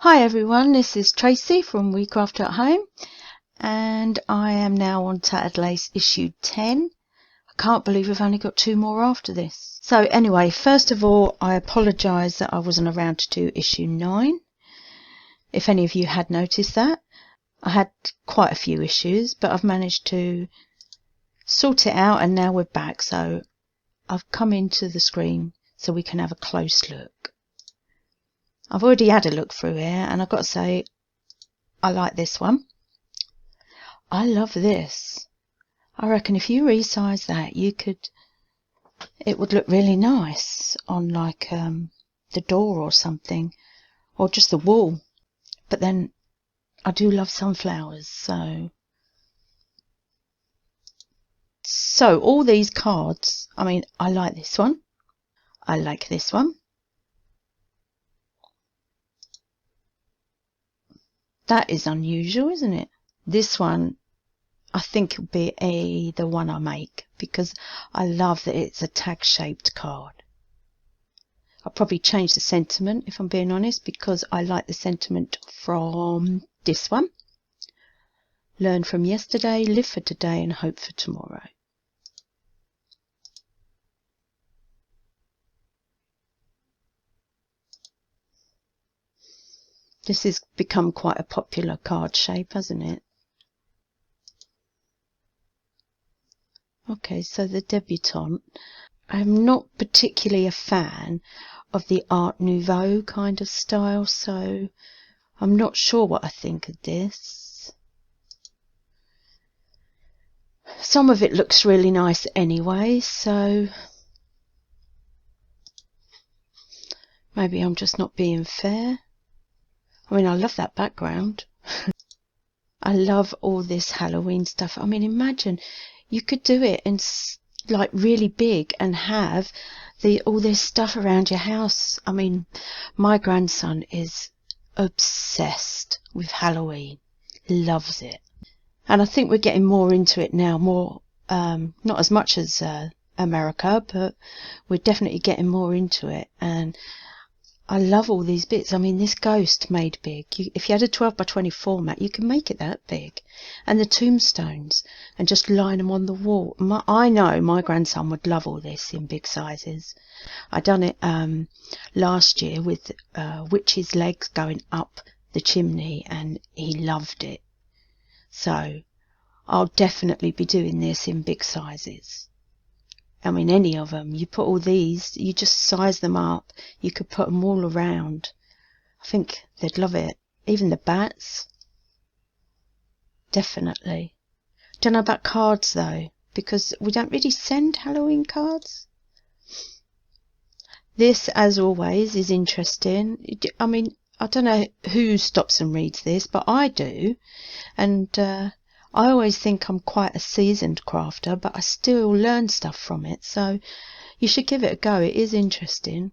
Hi everyone, this is Tracy from We Craft at Home, and I am now on Tattered Lace issue 10. I can't believe we've only got 2 more after this. So anyway, first of all, I apologise that I wasn't around to do issue 9. If any of you had noticed that. I had quite a few issues, but I've managed to sort it out and now we're back. So I've come into the screen so we can have a close look. I've already had a look through here and I've got to say I like this one. I love this. I reckon if you resize that it would look really nice on like the door or something, or just the wall. But then I do love sunflowers, so all these cards, I mean, I like this one. I like this one. That is unusual, isn't it? This one, I think will be the one I make because I love that it's a tag-shaped card. I'll probably change the sentiment if I'm being honest because I like the sentiment from this one. Learn from yesterday, live for today and hope for tomorrow. This has become quite a popular card shape, hasn't it? Okay, so the Debutant. I'm not particularly a fan of the Art Nouveau kind of style, so I'm not sure what I think of this. Some of it looks really nice anyway, so maybe I'm just not being fair. I mean, I love that background. I love all this Halloween stuff. I mean, imagine you could do it in like really big and have all this stuff around your house. I mean, my grandson is obsessed with Halloween, loves it, and I think we're getting more into it now. More, not as much as America, but we're definitely getting more into it. And I love all these bits. I mean, this ghost made big. If you had a 12 by 20 format, you can make it that big. And the tombstones, and just line them on the wall. I know my grandson would love all this in big sizes. I done it last year with witch's legs going up the chimney, and he loved it. So I'll definitely be doing this in big sizes. I mean, any of them. You put all these, you just size them up. You could put them all around. I think they'd love it. Even the bats. Definitely. Don't know about cards though, because we don't really send Halloween cards. This, as always, is interesting. I mean, I don't know who stops and reads this, but I do. And I always think I'm quite a seasoned crafter, but I still learn stuff from it, so you should give it a go. It is interesting.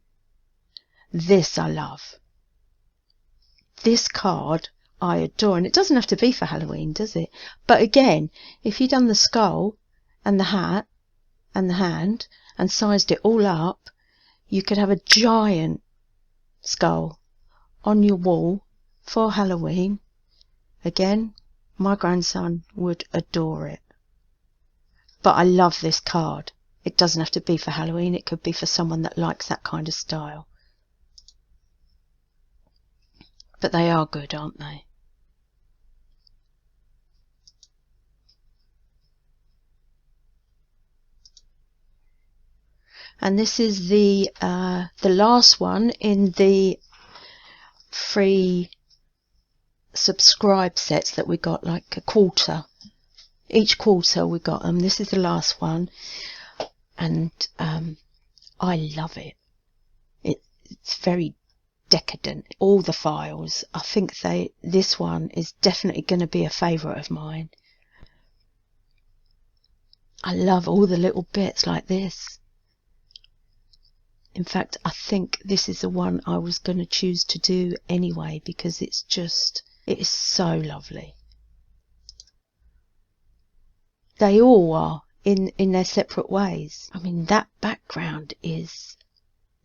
This I love. This card I adore, and it doesn't have to be for Halloween, does it? But again, if you'd done the skull and the hat and the hand and sized it all up, you could have a giant skull on your wall for Halloween. Again, my grandson would adore it. But I love this card. It doesn't have to be for Halloween. It could be for someone that likes that kind of style. But they are good, aren't they? And this is the last one in the free subscribe sets that we got, like a quarter. Each quarter we got them. This is the last one, and I love it. It's very decadent. All the files. I think this one is definitely going to be a favourite of mine. I love all the little bits like this. In fact, I think this is the one I was going to choose to do anyway because it is so lovely. They all are in their separate ways. I mean, that background is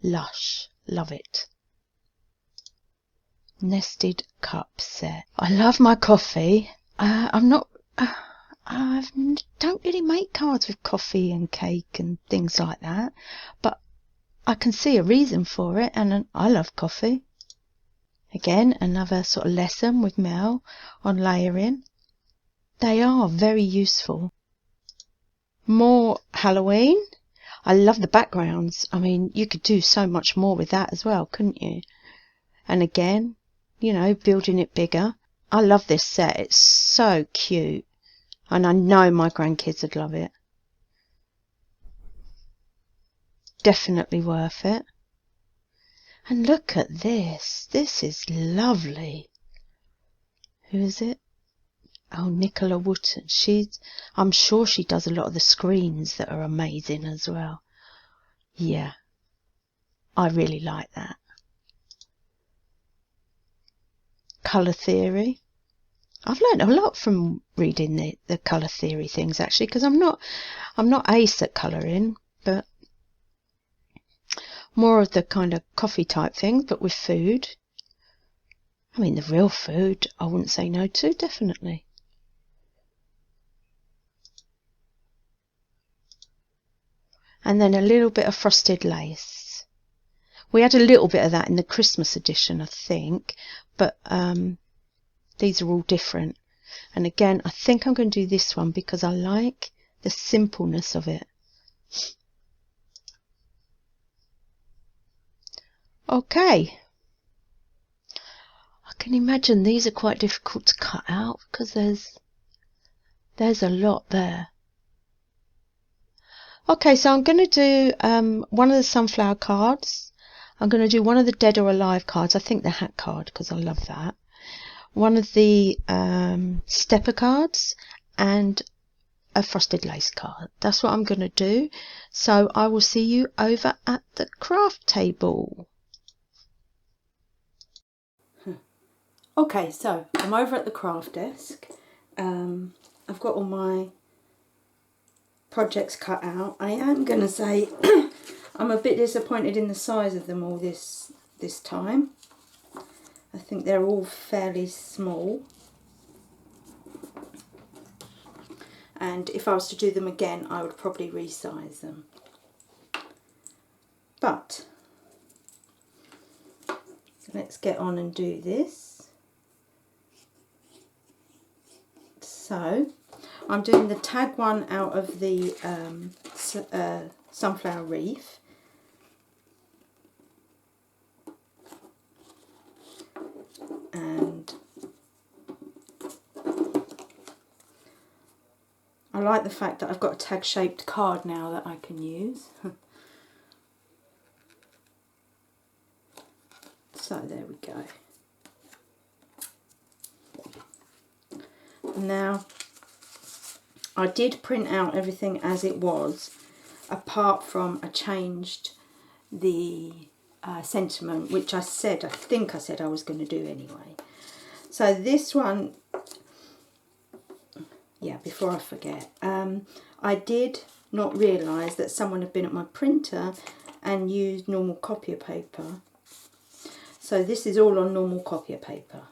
lush. Love it. nested cup set. I love my coffee. I'm not... I don't really make cards with coffee and cake and things like that, but I can see a reason for it, and I love coffee. Again, another sort of lesson with Mel on layering. They are very useful. More Halloween. I love the backgrounds. I mean, you could do so much more with that as well, couldn't you? And again, you know, building it bigger. I love this set. It's so cute. And I know my grandkids would love it. Definitely worth it. And look at this. This is lovely. Who is it? Oh, Nicola Wooten. I'm sure she does a lot of the screens that are amazing as well. Yeah. I really like that. Colour theory. I've learned a lot from reading the colour theory things, actually, because I'm not ace at colouring, but more of the kind of coffee type things, but with food. I mean, the real food, I wouldn't say no to, definitely. And then a little bit of frosted lace. We had a little bit of that in the Christmas edition, I think, but these are all different. And again, I think I'm going to do this one because I like the simpleness of it. Okay. I can imagine these are quite difficult to cut out because there's a lot there. Okay, so I'm going to do one of the sunflower cards. I'm going to do one of the dead or alive cards. I think the hat card because I love that. One of the stepper cards and a frosted lace card. That's what I'm going to do. So I will see you over at the craft table. Okay, so I'm over at the craft desk. I've got all my projects cut out. I am going to say I'm a bit disappointed in the size of them all this time. I think they're all fairly small. And if I was to do them again, I would probably resize them. But let's get on and do this. So I'm doing the tag one out of the sunflower wreath. And I like the fact that I've got a tag shaped card now that I can use. So there we go. Now I did print out everything as it was, apart from I changed the sentiment, which I think I said I was going to do anyway. So this one, yeah, before I forget, I did not realise that someone had been at my printer and used normal copier paper. So this is all on normal copier paper,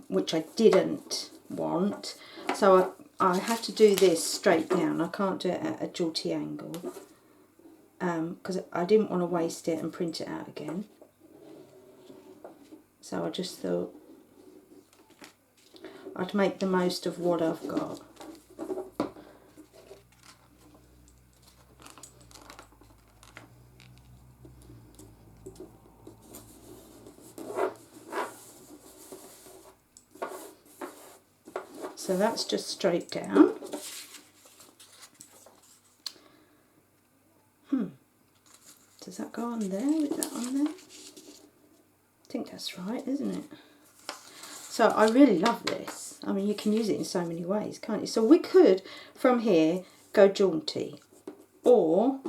which I didn't want. So I have to do this straight down. I can't do it at a jauty angle because I didn't want to waste it and print it out again. So I just thought I'd make the most of what I've got. So that's just straight down. Does that go on there? Is that on there? I think that's right, isn't it? So I really love this. I mean, you can use it in so many ways, can't you? So we could, from here, go jaunty. Or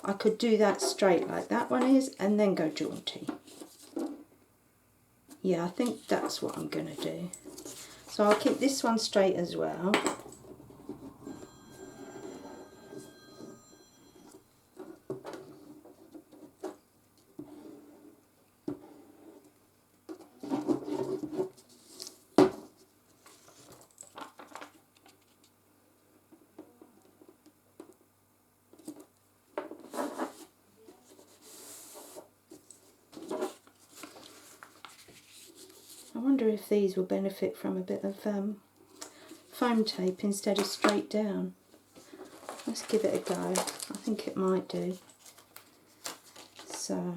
I could do that straight like that one is, and then go jaunty. Yeah, I think that's what I'm going to do. So I'll keep this one straight as well. wonder if these will benefit from a bit of foam tape instead of straight down. Let's give it a go. I think it might do. So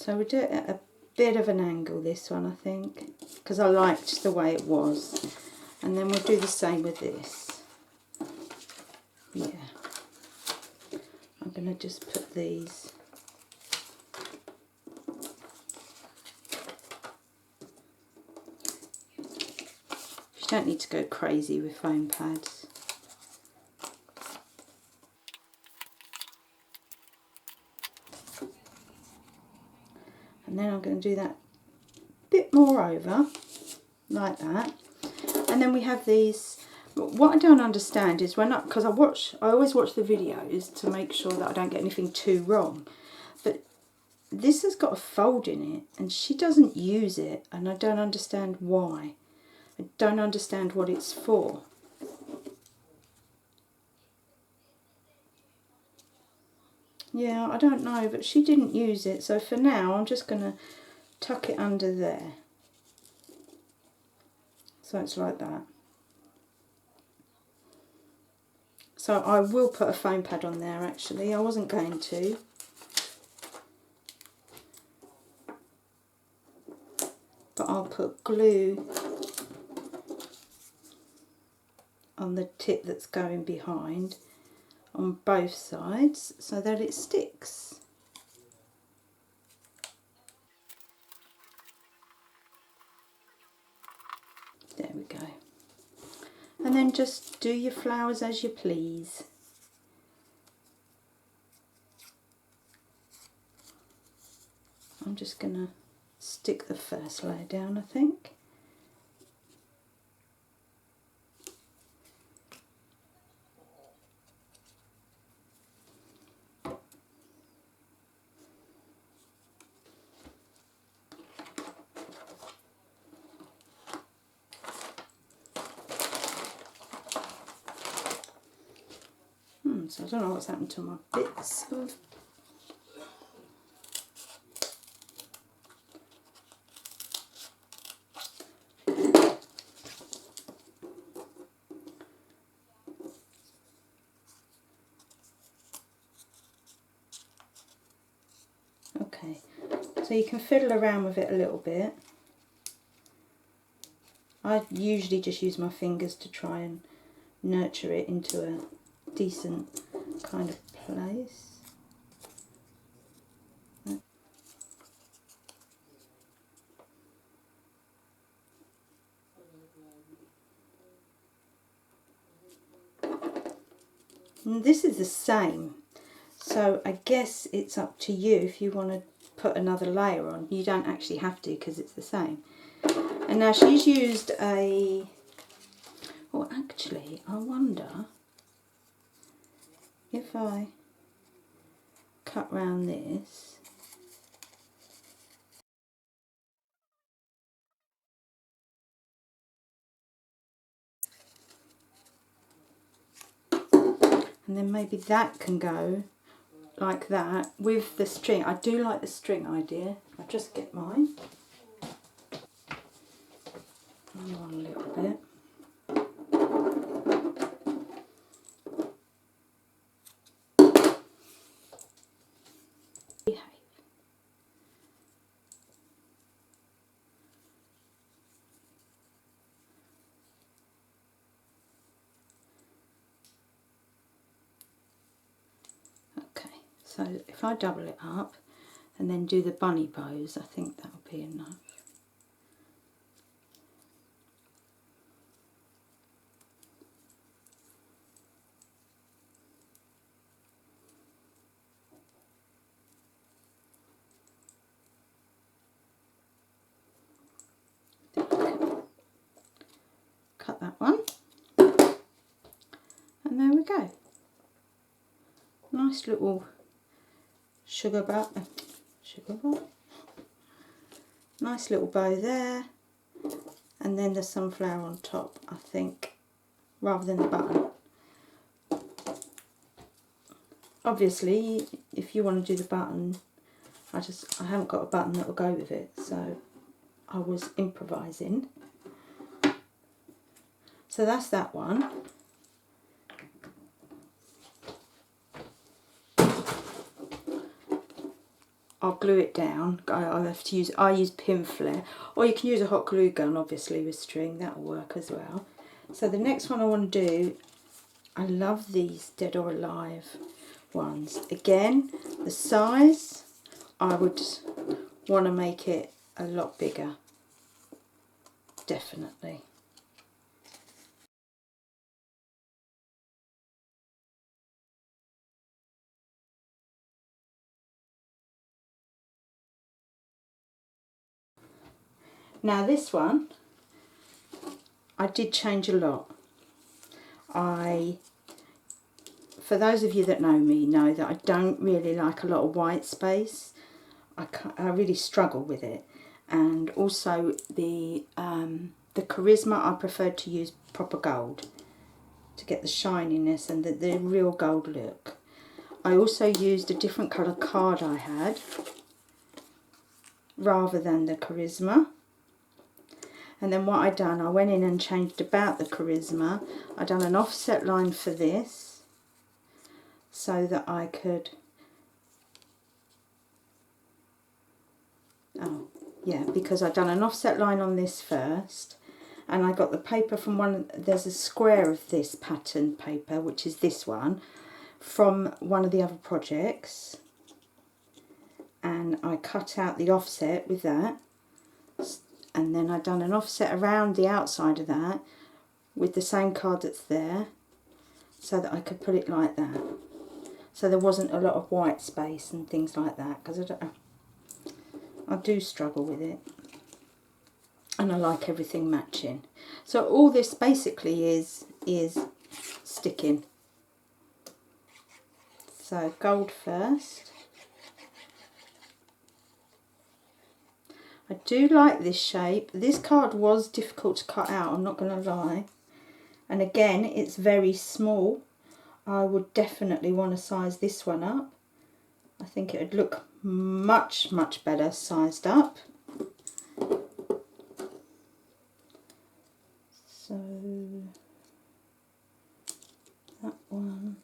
we'll do it at a bit of an angle, this one, I think, because I liked the way it was. And then we'll do the same with this. Yeah. I'm going to just put these. You don't need to go crazy with foam pads. And then I'm going to do that bit more over, like that. And then we have these. What I don't understand is because I always watch the videos to make sure that I don't get anything too wrong. But this has got a fold in it, and she doesn't use it, and I don't understand why. I don't understand what it's for. Yeah, I don't know, but she didn't use it, so for now I'm just going to tuck it under there. So it's like that. So I will put a foam pad on there actually, I wasn't going to. But I'll put glue on the tip that's going behind on both sides so that it sticks. There we go. And then just do your flowers as you please. I'm just going to stick the first layer down, I think. So I don't know what's happened to my bits of okay, so you can fiddle around with it a little bit. I usually just use my fingers to try and nurture it into a decent kind of place. And this is the same, so I guess it's up to you if you want to put another layer on. You don't actually have to because it's the same. And now she's used a, well actually I wonder if I cut round this, and then maybe that can go like that with the string. I do like the string idea. I'll just get mine. On a little bit. Okay, so if I double it up and then do the bunny bows, I think that'll be enough. Cut that one, and there we go. Nice little sugar bow. Nice little bow there, and then the sunflower on top, I think rather than the button. Obviously, if you want to do the button, I haven't got a button that will go with it, so I was improvising. So that's that one. I'll glue it down. I use pin flare, or you can use a hot glue gun, obviously, with string. That'll work as well. So the next one I want to do, I love these Dead or Alive ones. Again, the size, I would want to make it a lot bigger, definitely. Now this one, I did change a lot. For those of you that know me, know that I don't really like a lot of white space. I really struggle with it. And also the charisma, I preferred to use proper gold to get the shininess and the real gold look. I also used a different colour card I had rather than the charisma. And then what I done, I went in and changed about the charisma. I done an offset line for this so that I could, because I done an offset line on this first, and I got the paper from there's a square of this pattern paper, which is this one, from one of the other projects, and I cut out the offset with that, and then I done an offset around the outside of that with the same card that's there, so that I could put it like that, so there wasn't a lot of white space and things like that, because I do struggle with it, and I like everything matching. So all this basically is sticking. So gold first. I do like this shape. This card was difficult to cut out, I'm not going to lie. And again, it's very small. I would definitely want to size this one up. I think it would look much, much better sized up. So that one,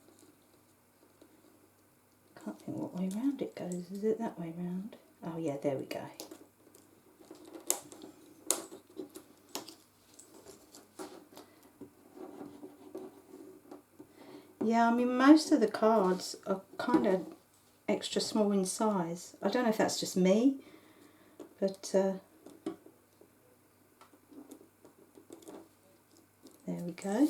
can't think what way round it goes. Is it that way round? Oh yeah, there we go. Yeah, I mean, most of the cards are kind of extra small in size. I don't know if that's just me, but there we go.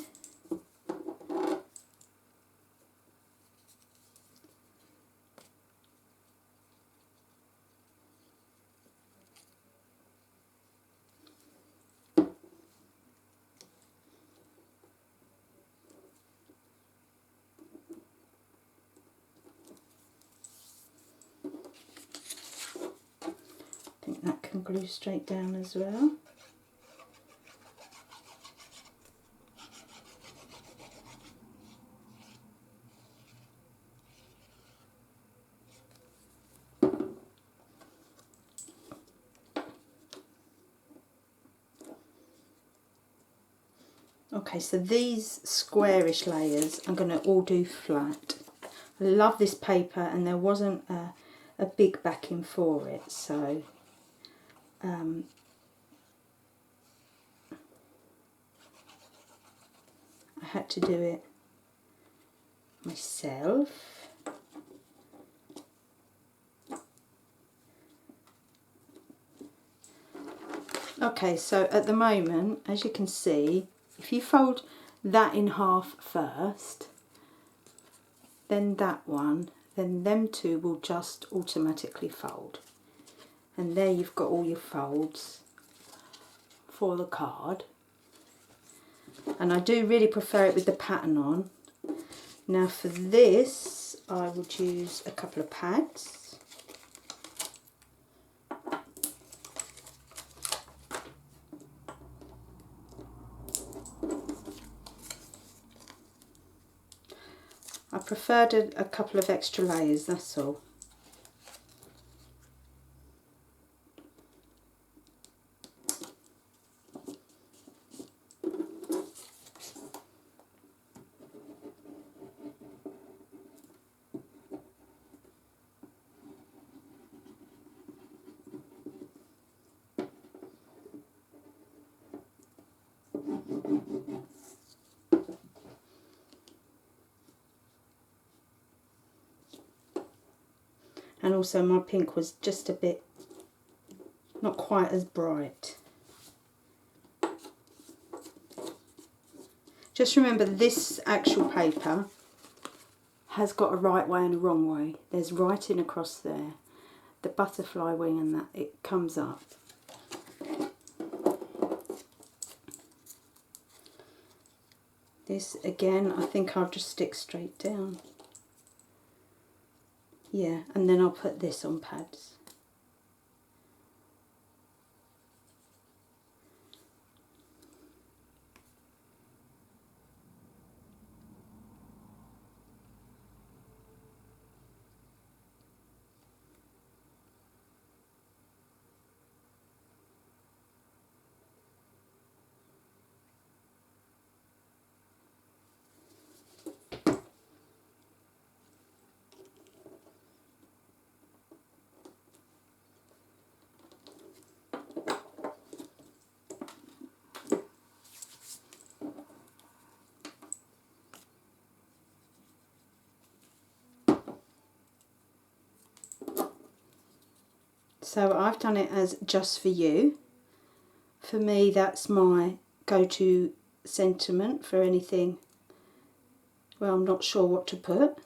I think that can glue straight down as well. Okay, so these squarish layers I'm going to all do flat. I love this paper, and there wasn't a big backing for it, so I had to do it myself. Okay, so at the moment, as you can see, if you fold that in half first, then that one, then them two will just automatically fold. And there you've got all your folds for the card. And I do really prefer it with the pattern on. Now for this, I would use a couple of pads. preferred a couple of extra layers, that's all. And also my pink was just a bit, not quite as bright. Just remember, this actual paper has got a right way and a wrong way. There's writing across there. The butterfly wing and that, it comes up. This, again, I think I'll just stick straight down. Yeah, and then I'll put this on pads. So I've done it as just for you. For me, that's my go-to sentiment for anything where I'm not sure what to put.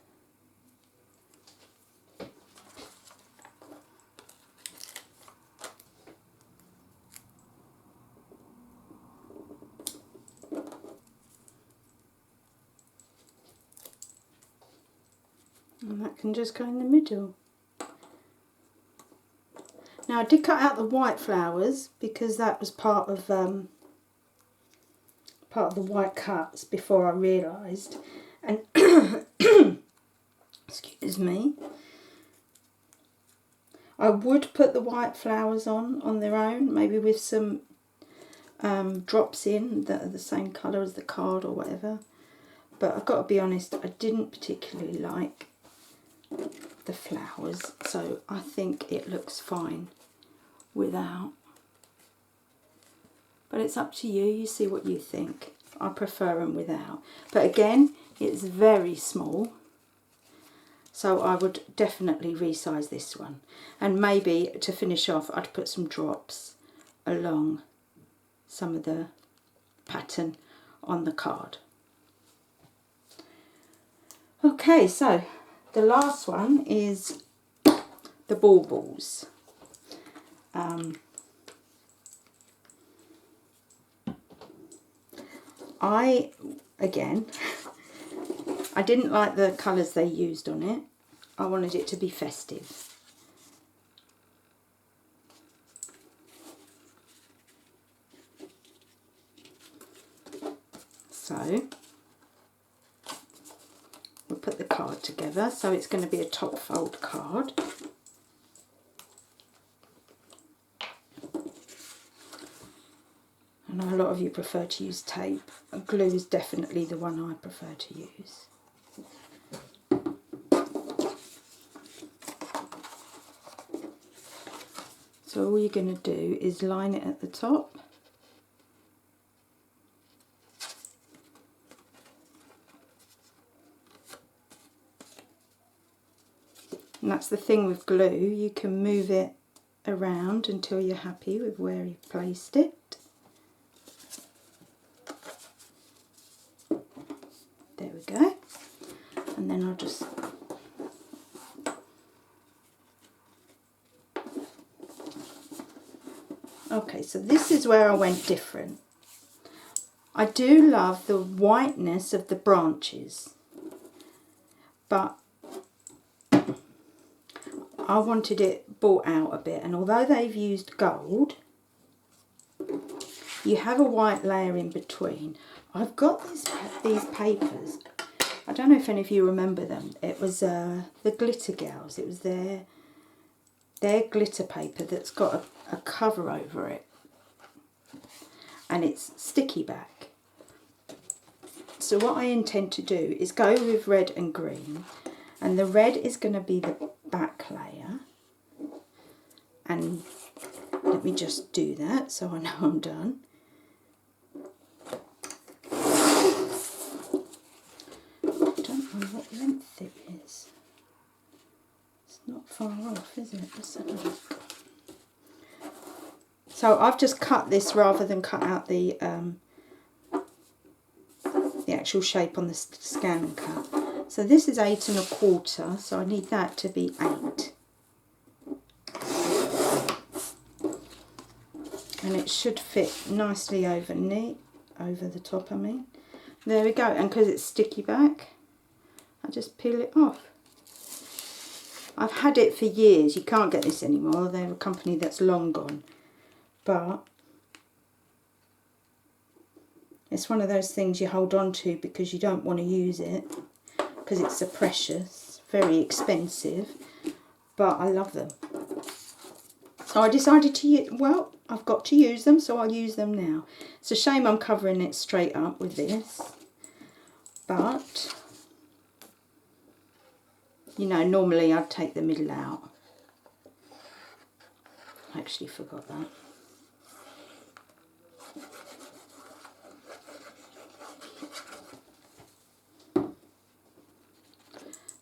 And that can just go in the middle. Now I did cut out the white flowers because that was part of the white cuts before I realised. And excuse me, I would put the white flowers on their own, maybe with some drops in that are the same colour as the card or whatever. But I've got to be honest, I didn't particularly like the flowers, so I think it looks fine without. But it's up to you, you see what you think. I prefer them without. But again, it's very small, so I would definitely resize this one. And maybe to finish off, I'd put some drops along some of the pattern on the card. Okay, so the last one is the Baubles. I didn't like the colours they used on it. I wanted it to be festive. So we'll put the card together. So it's going to be a top fold card. I know a lot of you prefer to use tape. Glue is definitely the one I prefer to use. So all you're going to do is line it at the top. And that's the thing with glue, you can move it around until you're happy with where you've placed it. There we go. And then I'll just okay, so this is where I went different. I do love the whiteness of the branches, but I wanted it brought out a bit, and although they've used gold, you have a white layer in between. I've got these papers I don't know if any of you remember them. It was the Glitter Gals. It was their glitter paper that's got a cover over it, and it's sticky back. So what I intend to do is go with red and green, and the red is going to be the back layer. And let me just do that so I know I'm done. I don't know what length it is. It's not far off, is it? Let's have a look. So I've just cut this rather than cut out the actual shape on the scan and cut. So this is 8 1/4, so I need that to be 8. And it should fit nicely over the top, I mean. There we go, and because it's sticky back, I just peel it off. I've had it for years. You can't get this anymore. They're a company that's long gone. But it's one of those things you hold on to because you don't want to use it, because it's so precious, very expensive, but I love them. So I decided to use, well, I've got to use them, so I'll use them now. It's a shame I'm covering it straight up with this, but, you know, normally I'd take the middle out. I actually forgot that.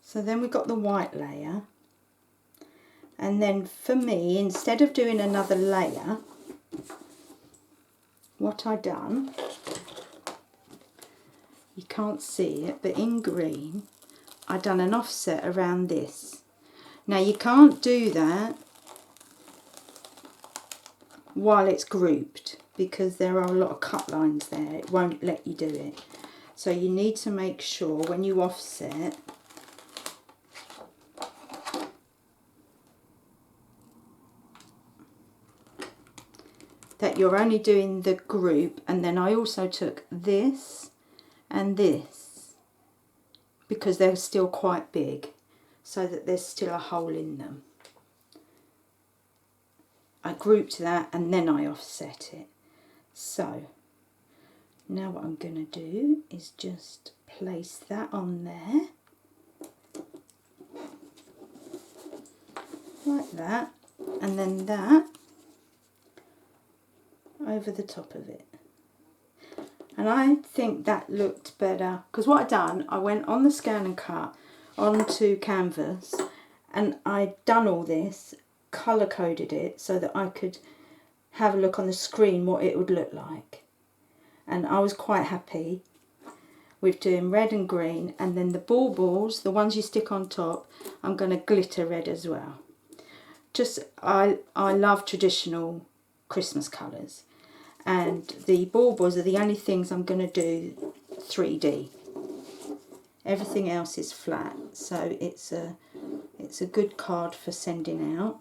So then we've got the white layer. And then for me, instead of doing another layer, what I done, you can't see it, but in green, I done an offset around this. Now you can't do that while it's grouped because there are a lot of cut lines there. It won't let you do it. So you need to make sure when you offset that you're only doing the group, and then I also took this and this because they're still quite big, so that there's still a hole in them. I grouped that and then I offset it. So now what I'm going to do is just place that on there like that, and then that over the top of it. And I think that looked better because what I done, I went on the scan and cut onto canvas, and I done all this, colour coded it so that I could have a look on the screen what it would look like. And I was quite happy with doing red and green, and then the baubles, the ones you stick on top, I'm going to glitter red as well. Just I love traditional Christmas colours, and the baubles are the only things I'm going to do 3D. Everything else is flat, so it's a good card for sending out.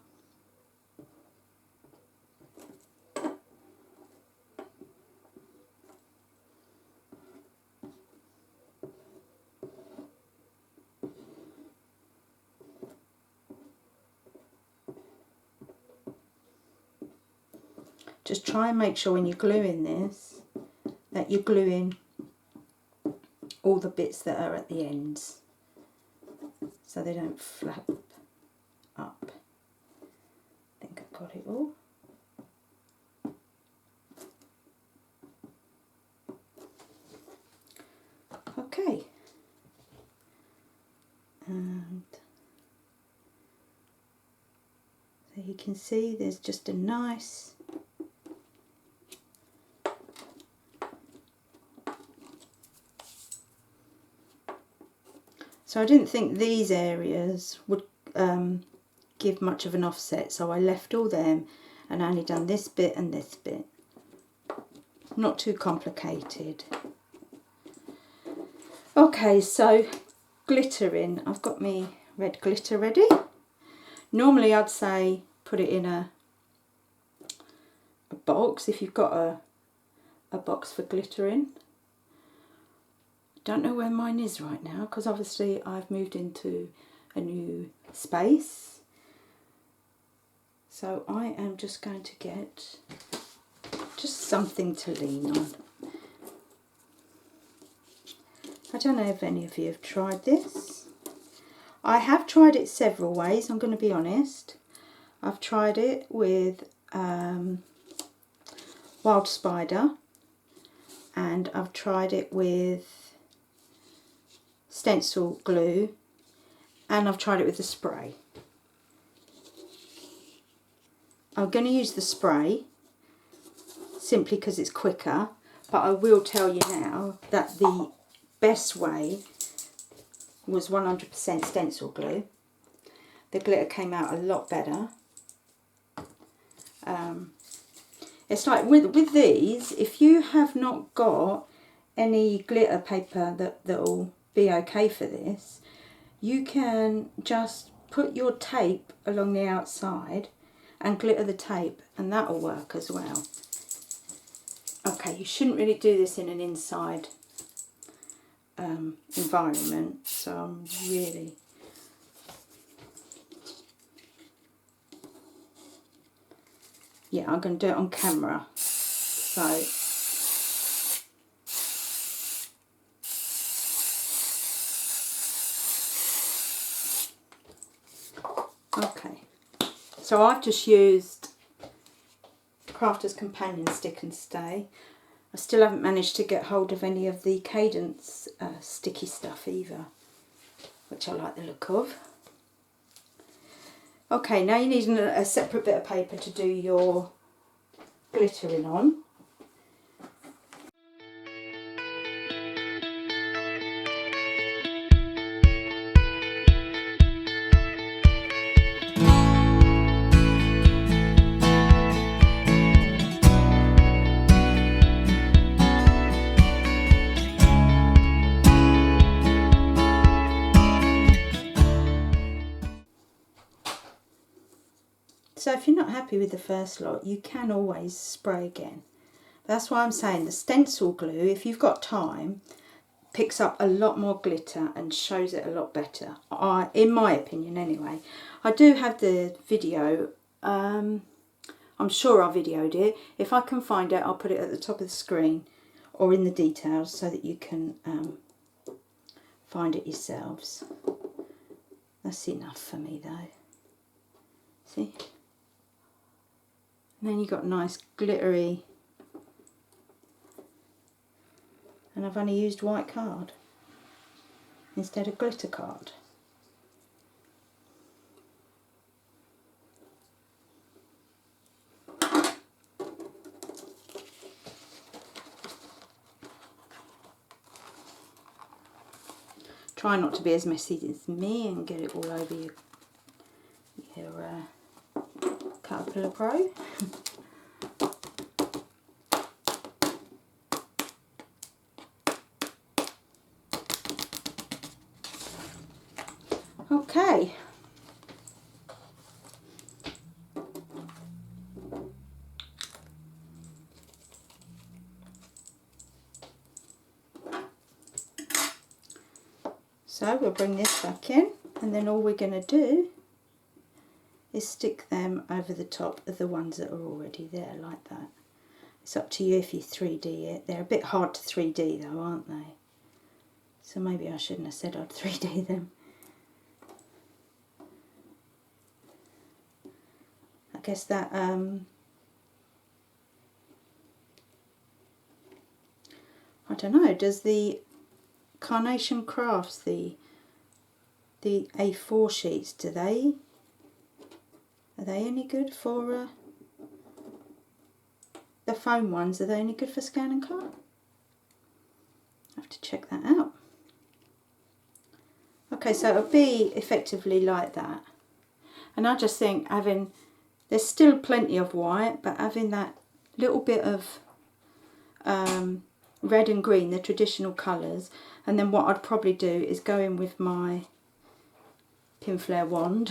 Just try and make sure when you're gluing this that you're gluing all the bits that are at the ends so they don't flap up. I think I've got it all. Okay. And so you can see there's just a nice So I didn't think these areas would give much of an offset, so I left all them and only done this bit and this bit. Not too complicated. Okay, so glittering. I've got me red glitter ready. Normally I'd say put it in a box if you've got a box for glittering. Don't know where mine is right now because obviously I've moved into a new space. So I am just going to get just something to lean on. I don't know if any of you have tried this. I have tried it several ways, I'm going to be honest. I've tried it with Wild Spider, and I've tried it with stencil glue, and I've tried it with the spray. I'm going to use the spray simply because it's quicker, but I will tell you now that the best way was 100% stencil glue. The glitter came out a lot better. It's like with these, if you have not got any glitter paper that'll be okay for this, you can just put your tape along the outside and glitter the tape, and that'll work as well. Okay, you shouldn't really do this in an inside environment, so I'm really... Yeah, I'm going to do it on camera. So, okay. So I've just used Crafter's Companion Stick and Stay. I still haven't managed to get hold of any of the Cadence sticky stuff either, which I like the look of. Okay, now you need a separate bit of paper to do your glittering on. So if you're not happy with the first lot, you can always spray again. That's why I'm saying the stencil glue, if you've got time, picks up a lot more glitter and shows it a lot better, in my opinion anyway. I do have the video, I'm sure I videoed it. If I can find it, I'll put it at the top of the screen or in the details so that you can find it yourselves. That's enough for me though. See? And then you've got nice glittery, and I've only used white card instead of glitter card. Try not to be as messy as me and get it all over your Caterpillar Pro. Okay. So we'll bring this back in, and then all we're going to do is stick them over the top of the ones that are already there, like that. It's up to you if you 3D it. They're a bit hard to 3D though, aren't they? So maybe I shouldn't have said I'd 3D them. I guess that I don't know, does the Carnation Crafts, the A4 sheets, are they any good for the foam ones? Are they any good for scan and cut? I have to check that out. Okay, so it'll be effectively like that. And I just think there's still plenty of white, but having that little bit of red and green, the traditional colours, and then what I'd probably do is go in with my Pinflair wand,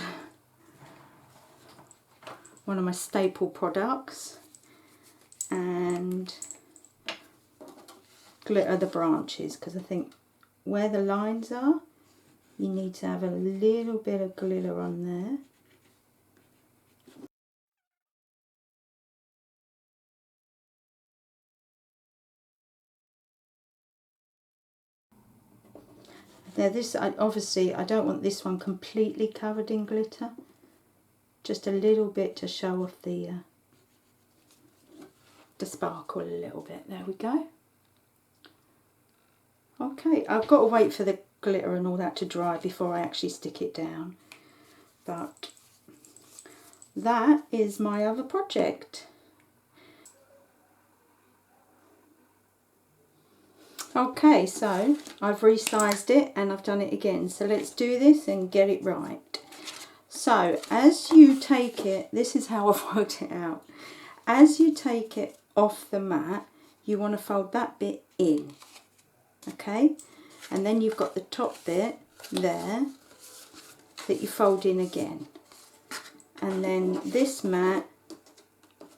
one of my staple products, and glitter the branches, because I think where the lines are, you need to have a little bit of glitter on there. Now this, obviously I don't want this one completely covered in glitter, just a little bit to show off the sparkle a little bit. There we go. Okay, I've got to wait for the glitter and all that to dry before I actually stick it down, but that is my other project. Okay, so I've resized it and I've done it again, so let's do this and get it right. So as you take it, this is how I've worked it out. As you take it off the mat, you want to fold that bit in, okay? And then you've got the top bit there that you fold in again. And then this mat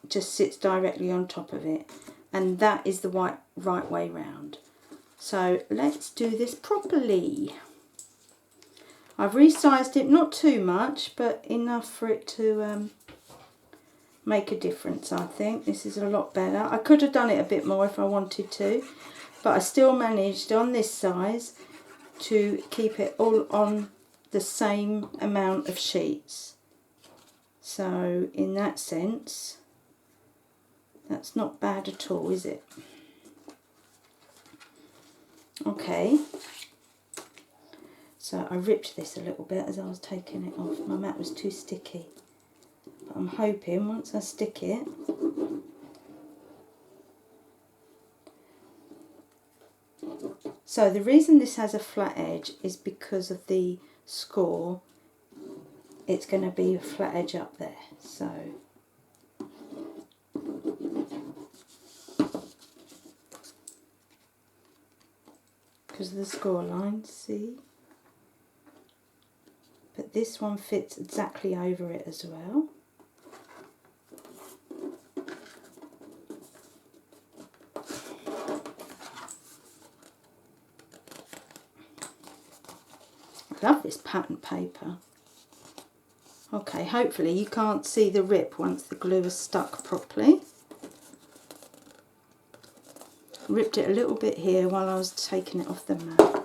just sits directly on top of it. And that is the right way round. So let's do this properly. I've resized it, not too much, but enough for it to make a difference, I think. This is a lot better. I could have done it a bit more if I wanted to, but I still managed on this size to keep it all on the same amount of sheets. So in that sense, that's not bad at all, is it? Okay. So I ripped this a little bit as I was taking it off. My mat was too sticky. But I'm hoping once I stick it, so the reason this has a flat edge is because of the score. It's going to be a flat edge up there. So because of the score line, see? But this one fits exactly over it as well. I love this pattern paper. Okay, hopefully you can't see the rip once the glue is stuck properly. Ripped it a little bit here while I was taking it off the mat.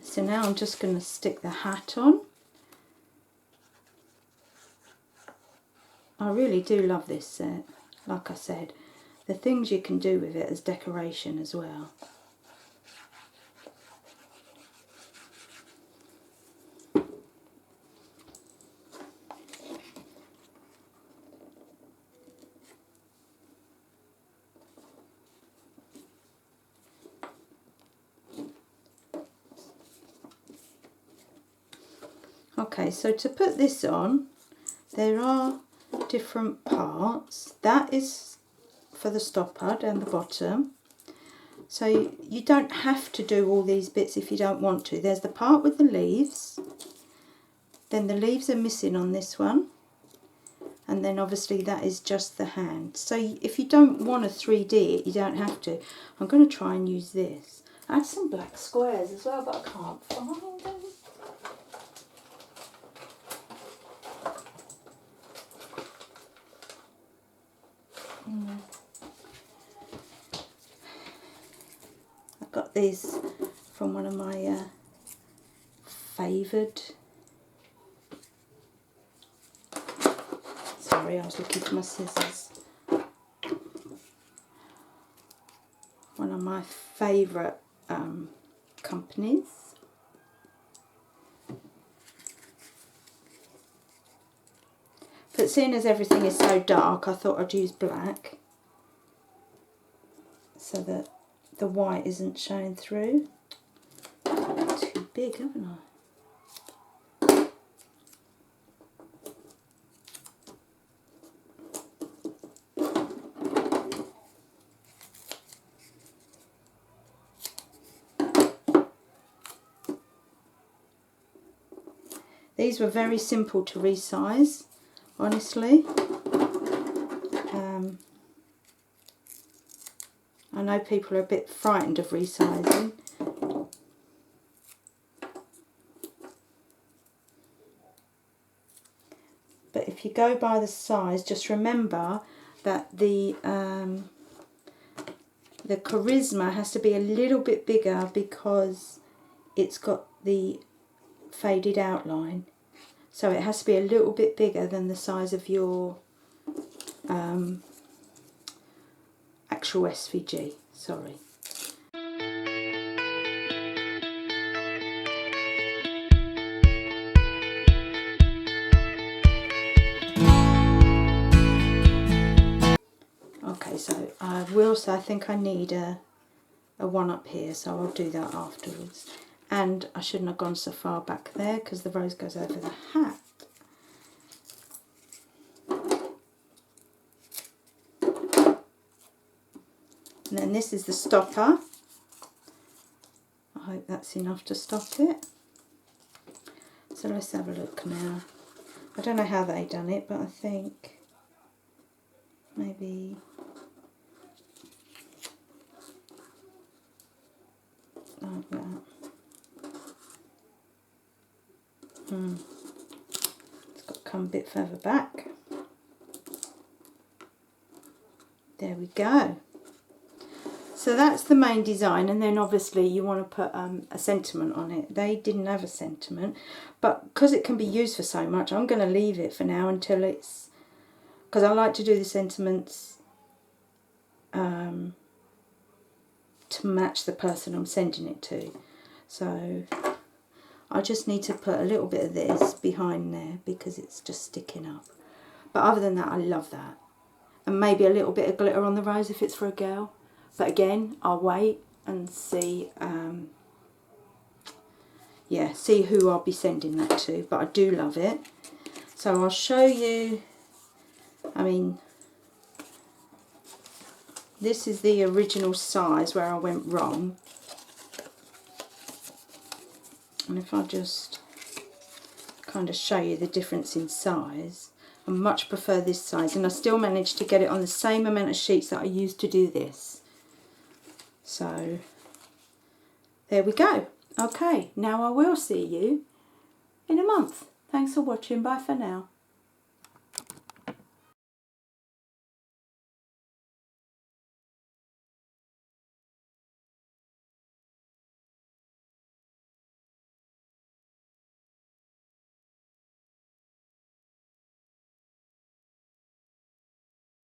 So now I'm just going to stick the hat on. I really do love this set. Like I said, the things you can do with it as decoration as well. Okay, so to put this on, there are different parts. That is for the stopper down the bottom. So you don't have to do all these bits if you don't want to. There's the part with the leaves. Then the leaves are missing on this one. And then obviously that is just the hand. So if you don't want to 3D it, you don't have to. I'm going to try and use this. I had some black squares as well, but I can't find them. I got these from one of my favoured. Sorry, I was looking for my scissors. One of my favourite companies. But seeing as everything is so dark, I thought I'd use black so that the white isn't showing through. Too big, haven't I? These were very simple to resize, honestly. I know people are a bit frightened of resizing. But if you go by the size, just remember that the Charisma has to be a little bit bigger because it's got the faded outline. So it has to be a little bit bigger than the size of your actual SVG. Sorry. Okay, so I will say I think I need a one up here, so I'll do that afterwards. And I shouldn't have gone so far back there because the rose goes over the hat. And then this is the stopper. I hope that's enough to stop it. So let's have a look now. I don't know how they done it, but I think maybe like that. It's got to come a bit further back. There we go. So that's the main design, and then obviously you want to put a sentiment on it. They didn't have a sentiment, but because it can be used for so much, I'm going to leave it for now until it's, because I like to do the sentiments to match the person I'm sending it to. So I just need to put a little bit of this behind there because it's just sticking up. But other than that, I love that. And maybe a little bit of glitter on the rose if it's for a girl. But again, I'll wait and see, yeah, see who I'll be sending that to. But I do love it. So I'll show you, I mean, this is the original size where I went wrong. And if I just kind of show you the difference in size, I much prefer this size. And I still managed to get it on the same amount of sheets that I used to do this. So there we go. Okay, now I will see you in a month. Thanks for watching. Bye for now.